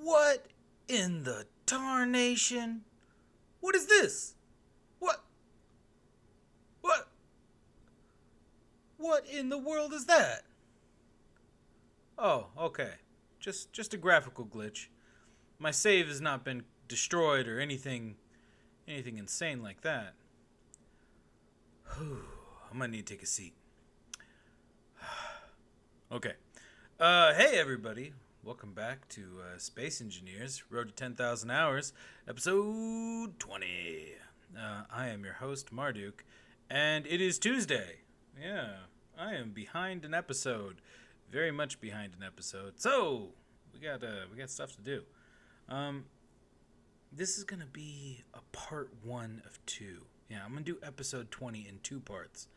What in the tarnation? What is this? What? What? What in the world is that? Oh, okay. Just a graphical glitch. My save has not been destroyed or anything insane like that. Whew, I'm gonna need to take a seat. Okay. Hey everybody. Welcome back to Space Engineers, Road to 10,000 Hours, episode 20. I am your host, Marduk, and it is Tuesday. Yeah, I am behind an episode. Very much behind an episode. So, we got stuff to do. This is going to be a part 1 of 2. Yeah, I'm going to do episode 20 in 2 parts,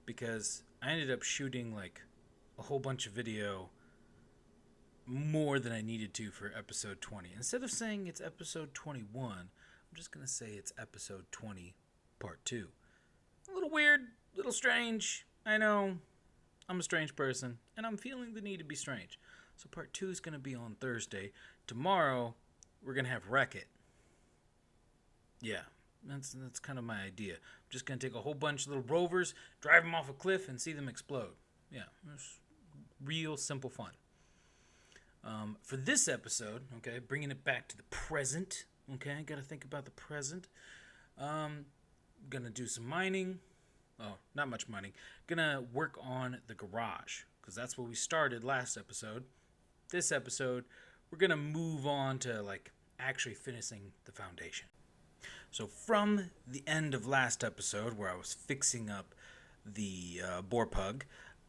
because I ended up shooting, like, a whole bunch of video more than I needed to for episode 20. Instead of saying it's episode 21, I'm just going to say it's episode 20, part 2. A little weird, a little strange. I know, I'm a strange person, and I'm feeling the need to be strange. So part 2 is going to be on Thursday. Tomorrow, we're going to have Wreck-It. Yeah, that's kind of my idea. I'm just going to take a whole bunch of little rovers, drive them off a cliff, and see them explode. Yeah, it's real simple fun. For this episode, okay, bringing it back to the present, okay, got to think about the present. Gonna do some mining. Oh, not much mining. Gonna work on the garage, because that's where we started last episode. This episode, we're gonna move on to, like, actually finishing the foundation. So from the end of last episode, where I was fixing up the bore pug,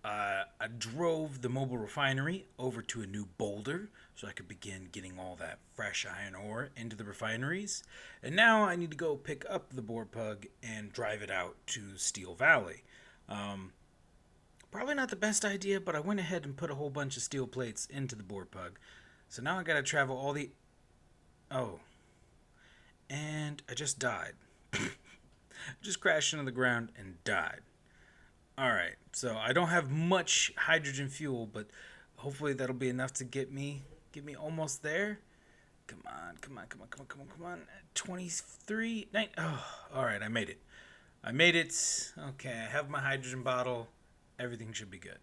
I drove the mobile refinery over to a new boulder so I could begin getting all that fresh iron ore into the refineries. And now I need to go pick up the bore pug and drive it out to Steel Valley. Probably not the best idea, but I went ahead and put a whole bunch of steel plates into the bore pug. So now I gotta travel all the... Oh. And I just died. Just crashed into the ground and died. Alright, so I don't have much hydrogen fuel, but hopefully that'll be enough to get me almost there. Come on. 23, 9, oh, alright, I made it. Okay, I have my hydrogen bottle. Everything should be good.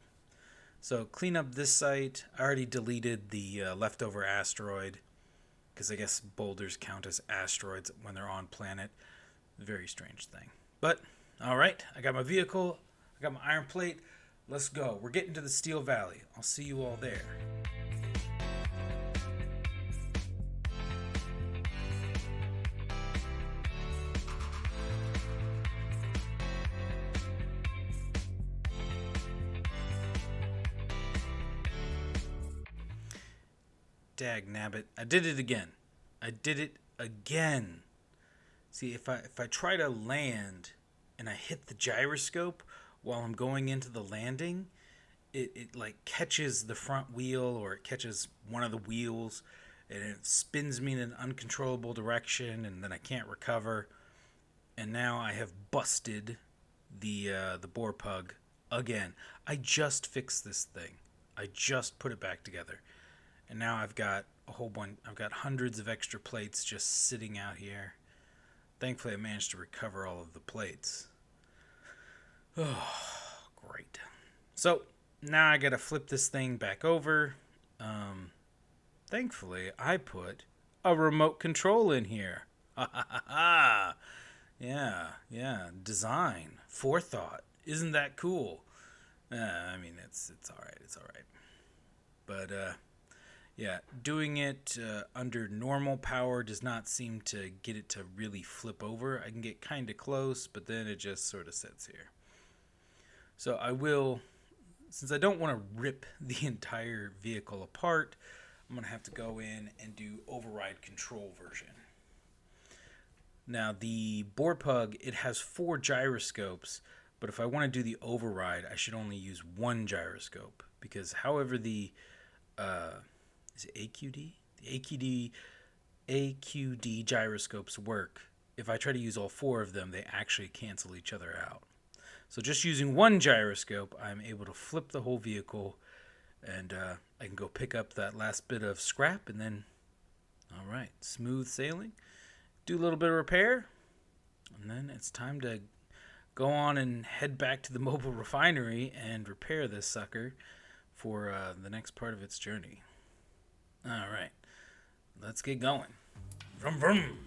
So clean up this site. I already deleted the leftover asteroid, because I guess boulders count as asteroids when they're on planet. Very strange thing. But, alright, I got my vehicle. I got my iron plate. Let's go. We're getting to the Steel Valley. I'll see you all there. Dag nabbit. I did it again. See, if I try to land and I hit the gyroscope while I'm going into the landing, it like catches the front wheel, or it catches one of the wheels, and it spins me in an uncontrollable direction, and then I can't recover. And now I have busted the bore pug again. I just fixed this thing. I just put it back together. And now I've got a whole bunch, I've got hundreds of extra plates just sitting out here. Thankfully I managed to recover all of the plates. Oh, great. So, now I gotta flip this thing back over. Thankfully, I put a remote control in here. Ha ha ha ha. Yeah. Design. Forethought. Isn't that cool? I mean, it's alright. But, yeah, doing it under normal power does not seem to get it to really flip over. I can get kind of close, but then it just sort of sits here. So I will, since I don't want to rip the entire vehicle apart, I'm going to have to go in and do override control version. Now the bore pug, it has 4 gyroscopes, but if I want to do the override, I should only use 1 gyroscope, because however the, is it AQD? The AQD gyroscopes work. If I try to use all 4 of them, they actually cancel each other out. So just using 1 gyroscope, I'm able to flip the whole vehicle, and I can go pick up that last bit of scrap and then All right, smooth sailing. Do a little bit of repair, and then it's time to go on and head back to the mobile refinery and repair this sucker for the next part of its journey. All right, let's get going. Vroom vroom.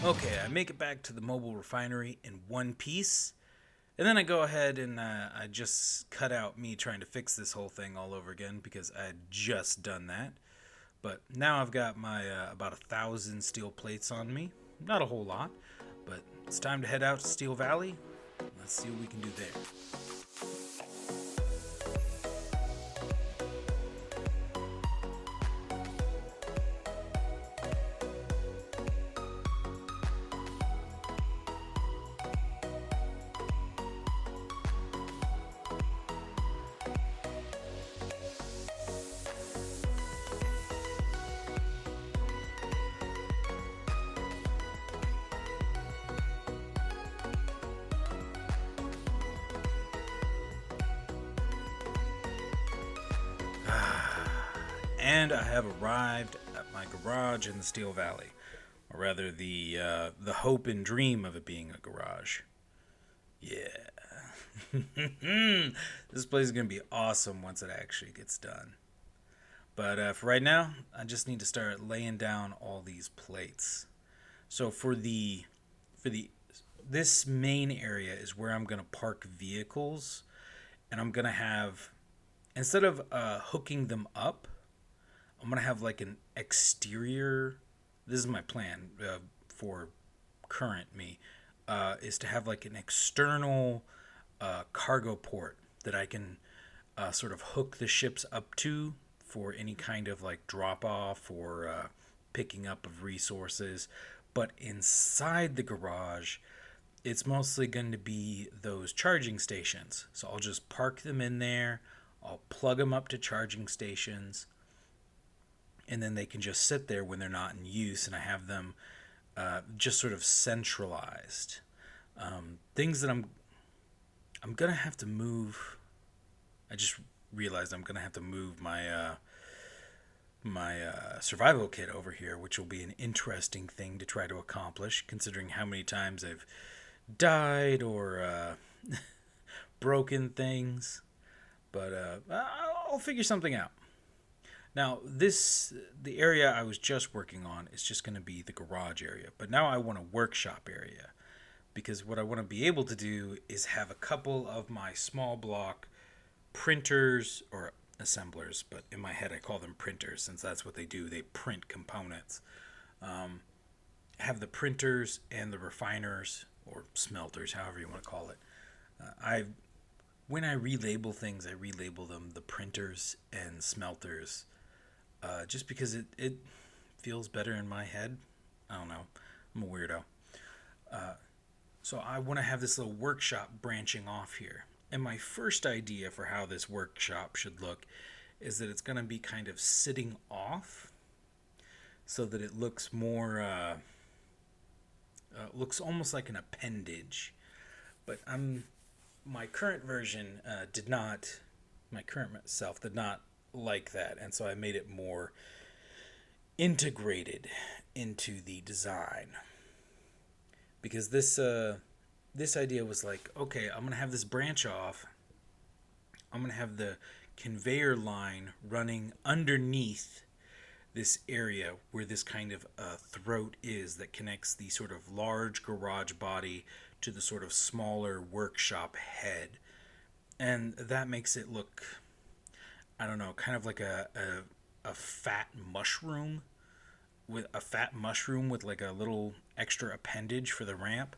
Okay, I make it back to the mobile refinery in one piece, and then I go ahead and I just cut out me trying to fix this whole thing all over again because I had just done that. But now I've got my about 1,000 steel plates on me. Not a whole lot, but it's time to head out to Steel Valley. Let's see what we can do there. And I have arrived at my garage in the Steel Valley, or rather the hope and dream of it being a garage. Yeah, this place is gonna be awesome once it actually gets done. But for right now, I just need to start laying down all these plates. So for the this main area is where I'm gonna park vehicles, and I'm gonna have, instead of hooking them up, I'm gonna have like an exterior. This is my plan for current me, is to have like an external cargo port that I can sort of hook the ships up to for any kind of like drop off or picking up of resources. But inside the garage, it's mostly going to be those charging stations. So I'll just park them in there. I'll plug them up to charging stations, and then they can just sit there when they're not in use, and I have them just sort of centralized. Things that I'm gonna have to move. I just realized I'm gonna have to move my survival kit over here, which will be an interesting thing to try to accomplish, considering how many times I've died or broken things. But I'll figure something out. Now, the area I was just working on is just going to be the garage area. But now I want a workshop area, because what I want to be able to do is have a couple of my small block printers or assemblers, but in my head I call them printers since that's what they do. They print components. Have the printers and the refiners or smelters, however you want to call it. I When I relabel things, I relabel them the printers and smelters, just because it feels better in my head. I don't know. I'm a weirdo. So I want to have this little workshop branching off here. And my first idea for how this workshop should look is that it's going to be kind of sitting off so that it looks more, looks almost like an appendage. But my current version my current self did not like that. And so I made it more integrated into the design. Because this idea was like, okay, I'm going to have this branch off. I'm going to have the conveyor line running underneath this area where this kind of throat is that connects the sort of large garage body to the sort of smaller workshop head. And that makes it look I don't know, kind of like a fat mushroom with like a little extra appendage for the ramp,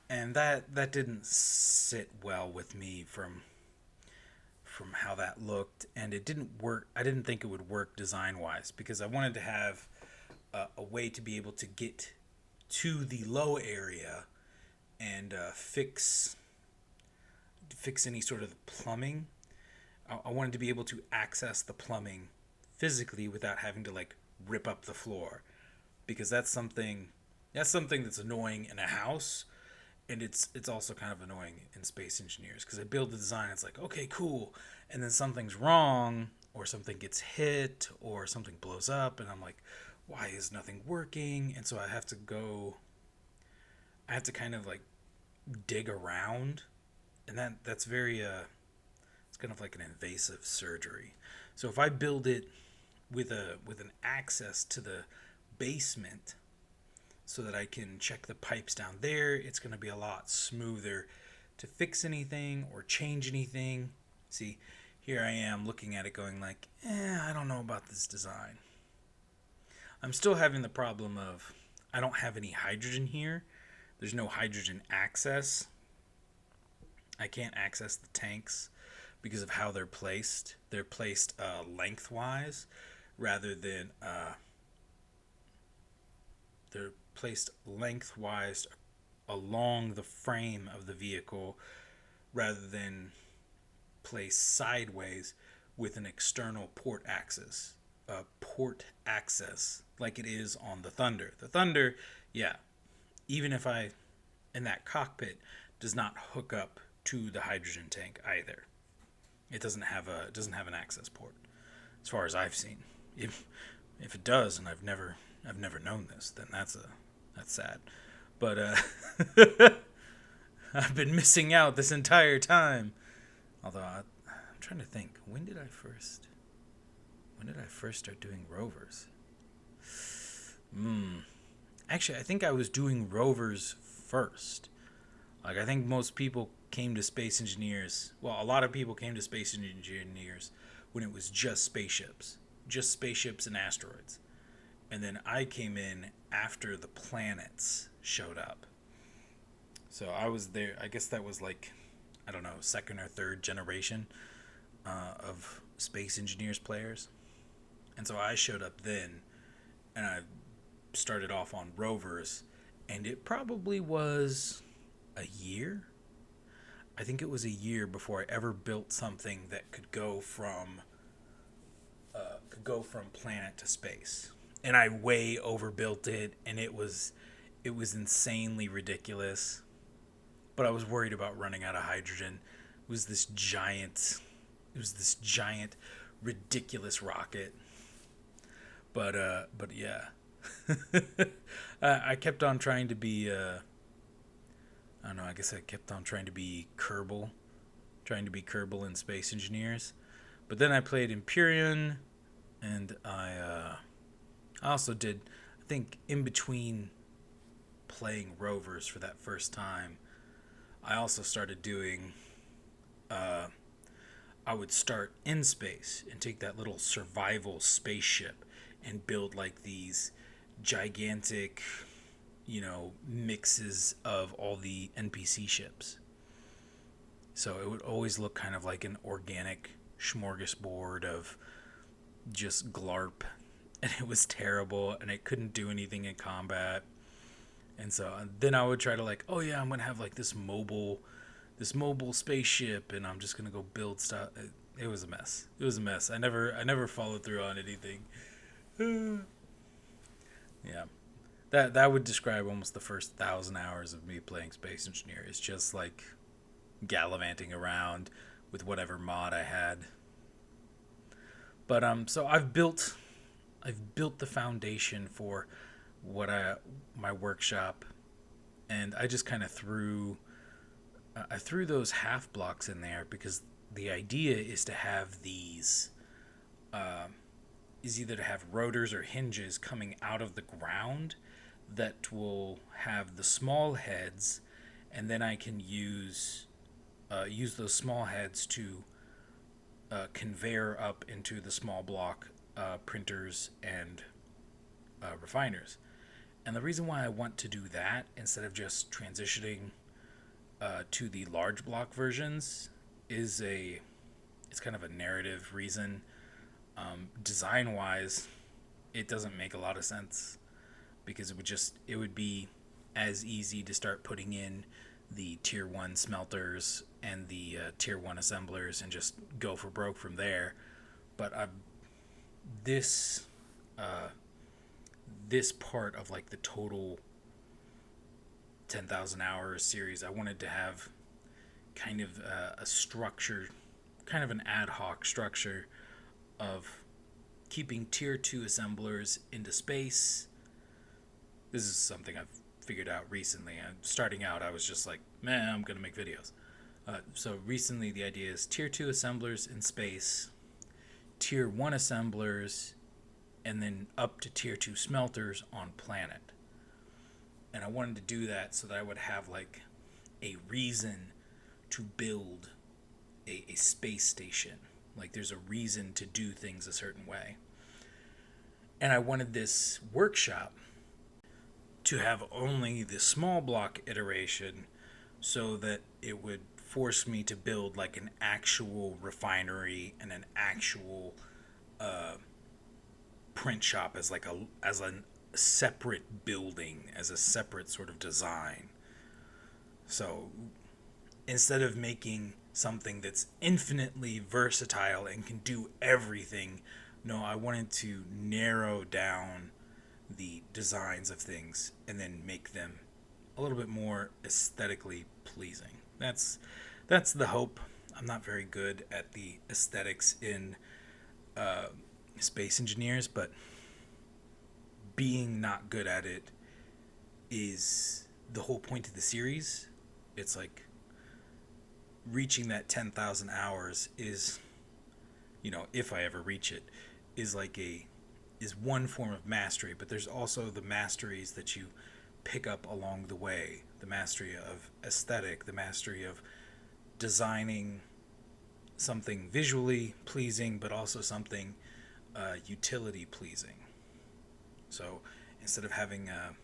and that didn't sit well with me from how that looked, and it didn't work. I didn't think it would work design wise because I wanted to have a way to be able to get to the low area and fix any sort of plumbing. I wanted to be able to access the plumbing physically without having to like rip up the floor, because that's something that's annoying in a house, and it's also kind of annoying in Space Engineers because I build the design. It's like, okay, cool, and then something's wrong, or something gets hit, or something blows up, and I'm like, why is nothing working? And so I have to kind of like dig around, and that's very it's kind of like an invasive surgery. So if I build it with an access to the basement so that I can check the pipes down there, it's going to be a lot smoother to fix anything or change anything. See, here I am looking at it going like, I don't know about this design. I'm still having the problem of I don't have any hydrogen here. There's no hydrogen access. I can't access the tanks because of how they're placed. They're placed lengthwise rather than they're placed lengthwise along the frame of the vehicle rather than placed sideways with an external port access. Port access like it is on the Thunder. The Thunder, yeah, even if I in that cockpit does not hook up to the hydrogen tank either. It doesn't have an access port, as far as I've seen. If it does, and I've never known this, then that's sad. But I've been missing out this entire time. Although I'm trying to think, when did I first start doing rovers? Actually, I think I was doing rovers first. Like, I think most people came to Space Engineers. Well, a lot of people came to Space Engineers when it was just spaceships and asteroids. And then I came in after the planets showed up. So I was there. I guess that was like, I don't know, second or third generation of Space Engineers players. And so I showed up then, and I started off on rovers, and it probably was a year. I think it was a year before I ever built something that could go from planet to space. And I way overbuilt it, and it was insanely ridiculous. But I was worried about running out of hydrogen. It was this giant ridiculous rocket. But yeah. I kept on trying to be I don't know, I guess I kept on trying to be Kerbal in Space Engineers. But then I played Empyrean, and I also did, I think, in between playing rovers for that first time, I also started doing, I would start in space and take that little survival spaceship and build like these gigantic, mixes of all the NPC ships. So it would always look kind of like an organic smorgasbord of just glarp, and it was terrible, and it couldn't do anything in combat. And so then I would try to like, oh yeah, I'm gonna have like this mobile spaceship, and I'm just gonna go build stuff. It was a mess. I never followed through on anything. Yeah, that would describe almost the first 1,000 hours of me playing Space Engineer. It's just like gallivanting around with whatever mod I had. But so I've built the foundation for my workshop, and I just kind of threw those half blocks in there because the idea is to have these is either to have rotors or hinges coming out of the ground that will have the small heads, and then I can use those small heads to conveyor up into the small block printers and refiners. And the reason why I want to do that instead of just transitioning to the large block versions is it's kind of a narrative reason. Design wise, it doesn't make a lot of sense because it would be as easy to start putting in the tier 1 smelters and the tier 1 assemblers and just go for broke from there. But this this part of like the total 10,000 hours series, I wanted to have kind of a structure, kind of an ad hoc structure of keeping tier 2 assemblers into space. This is something I've figured out recently. Starting out, I was just like, man, I'm going to make videos. So recently, the idea is tier 2 assemblers in space, tier 1 assemblers, and then up to tier 2 smelters on planet. And I wanted to do that so that I would have like a reason to build a space station. Like there's a reason to do things a certain way. And I wanted this workshop to have only the small block iteration so that it would force me to build like an actual refinery and an actual print shop as like a separate building, as a separate sort of design. So instead of making something that's infinitely versatile and can do everything, no, I wanted to narrow down the designs of things and then make them a little bit more aesthetically pleasing. That's the hope. I'm not very good at the aesthetics in Space Engineers, but being not good at it is the whole point of the series. It's like reaching that 10,000 hours is, if I ever reach it, is one form of mastery, but there's also the masteries that you pick up along the way. The mastery of aesthetic, the mastery of designing something visually pleasing, but also something utility pleasing. So instead of having a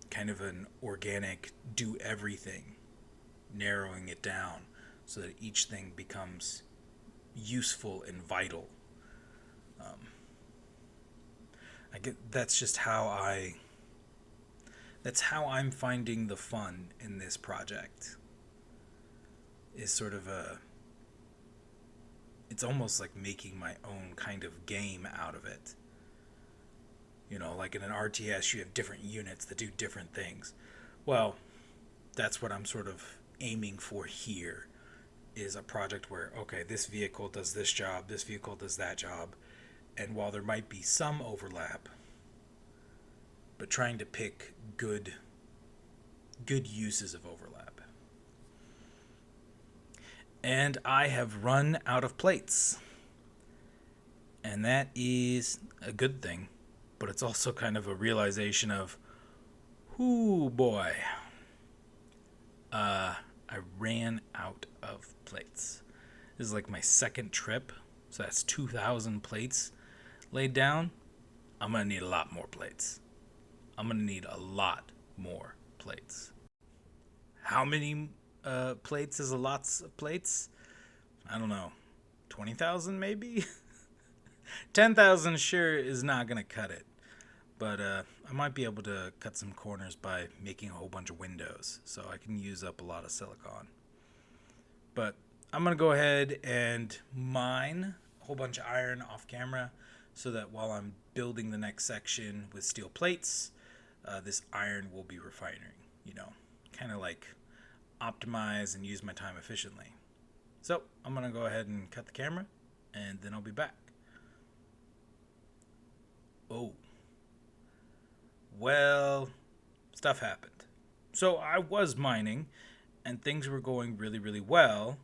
kind of an organic do everything, narrowing it down so that each thing becomes useful and vital. That's just how I'm finding the fun in this project. Is sort of it's almost like making my own kind of game out of it. Like in an RTS, you have different units that do different things. Well, that's what I'm sort of aiming for here, is a project where, okay, this vehicle does this job, this vehicle does that job, and while there might be some overlap, but trying to pick good uses of overlap. And I have run out of plates. And that is a good thing, but it's also kind of a realization of, ooh boy, I ran out of plates. This is like my second trip, so that's 2,000 plates laid down. I'm going to need a lot more plates. I'm going to need a lot more plates. How many plates is a lot of plates? I don't know. 20,000 maybe? 10,000 sure is not going to cut it. But I might be able to cut some corners by making a whole bunch of windows, so I can use up a lot of silicon. But I'm going to go ahead and mine a whole bunch of iron off camera so that while I'm building the next section with steel plates, this iron will be refining, kind of like optimize and use my time efficiently. So I'm going to go ahead and cut the camera, and then I'll be back. Oh. Well, stuff happened. So I was mining, and things were going really, really well.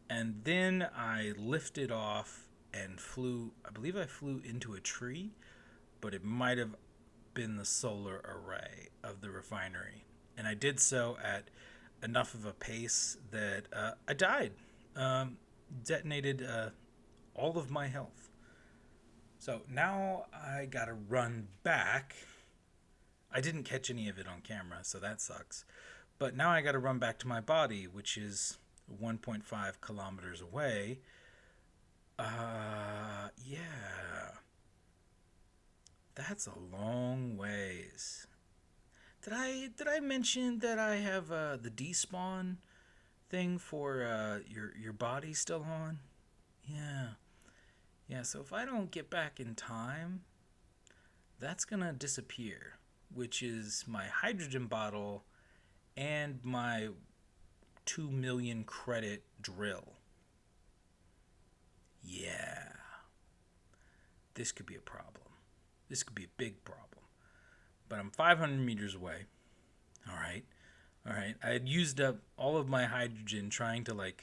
And then I lifted off and flew, I believe I flew into a tree, but it might have been the solar array of the refinery. And I did so at enough of a pace that I died. detonated all of my health. So now I gotta run back. I didn't catch any of it on camera, so that sucks. But now I gotta run back to my body, which is 1.5 kilometers away. Yeah. That's a long ways. Did I mention that I have the despawn thing for your body still on? Yeah. Yeah, so if I don't get back in time, that's gonna disappear, which is my hydrogen bottle and my 2 million credit drill. Yeah. This could be a problem. This could be a big problem. But I'm 500 meters away. All right. All right. I had used up all of my hydrogen trying to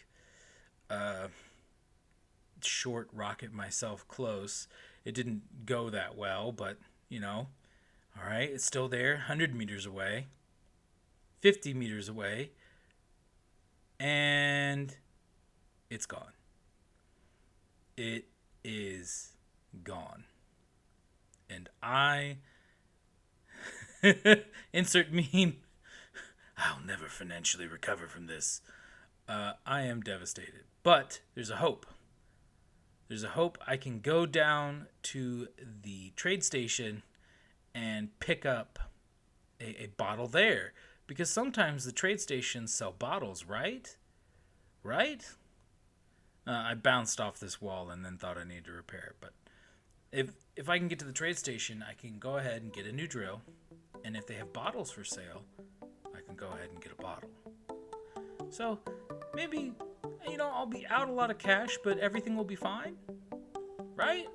short rocket myself close. It didn't go that well, but all right, it's still there. 100 meters away, 50 meters away, and it's gone. It is gone. And I insert meme. I'll never financially recover from this. I am devastated. But there's a hope. There's a hope I can go down to the trade station and pick up a bottle there. Because sometimes the trade stations sell bottles, right? Right? I bounced off this wall and then thought I needed to repair it. But if I can get to the trade station, I can go ahead and get a new drill. And if they have bottles for sale, I can go ahead and get a bottle. So maybe, I'll be out a lot of cash, but everything will be fine. Right?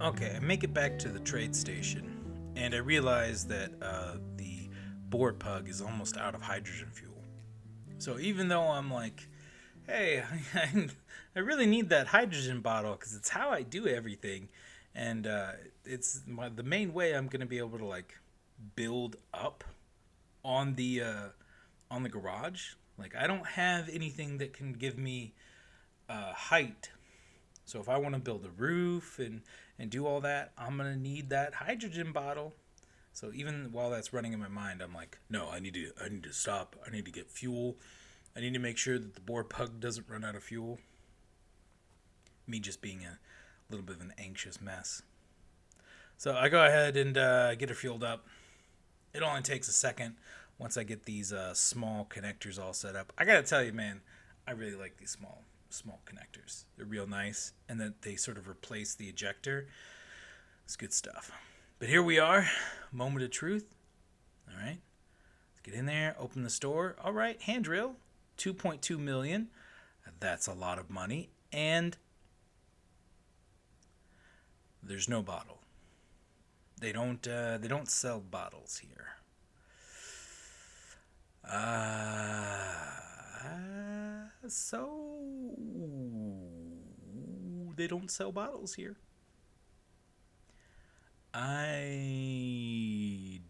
Okay, I make it back to the trade station, and I realize that the board pug is almost out of hydrogen fuel. So even though I'm like, hey, I really need that hydrogen bottle because it's how I do everything, and it's the main way I'm gonna be able to build up on the garage. Like I don't have anything that can give me height. So if I want to build a roof and do all that, I'm going to need that hydrogen bottle. So even while that's running in my mind, I'm like, no, I need to stop. I need to get fuel. I need to make sure that the board pug doesn't run out of fuel. Me just being a little bit of an anxious mess. So I go ahead and get her fueled up. It only takes a second once I get these small connectors all set up. I got to tell you, man, I really like these small connectors. They're real nice, and that they sort of replace the ejector. It's good stuff. But here we are, moment of truth. All right, let's get in there, open the store. All right, hand drill, 2.2 million. That's a lot of money, and there's no bottle. They don't sell bottles here. So they don't sell bottles here. I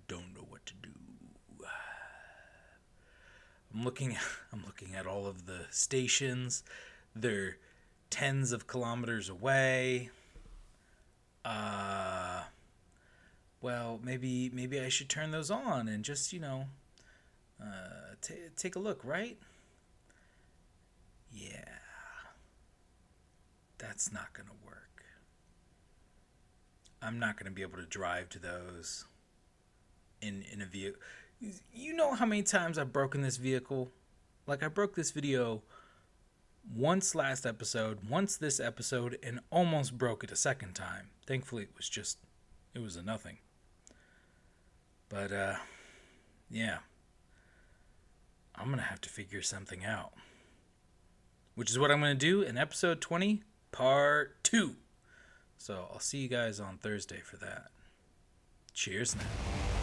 don't know what to do. I'm looking at all of the stations. They're tens of kilometers away. Well, maybe I should turn those on and just, take a look, right? Yeah. That's not going to work. I'm not going to be able to drive to those in a vehicle. You know how many times I've broken this vehicle? Like, I broke this video once last episode, once this episode, and almost broke it a second time. Thankfully, it was a nothing. But, yeah. I'm going to have to figure something out. Which is what I'm going to do in episode 20, part 2. So I'll see you guys on Thursday for that. Cheers now.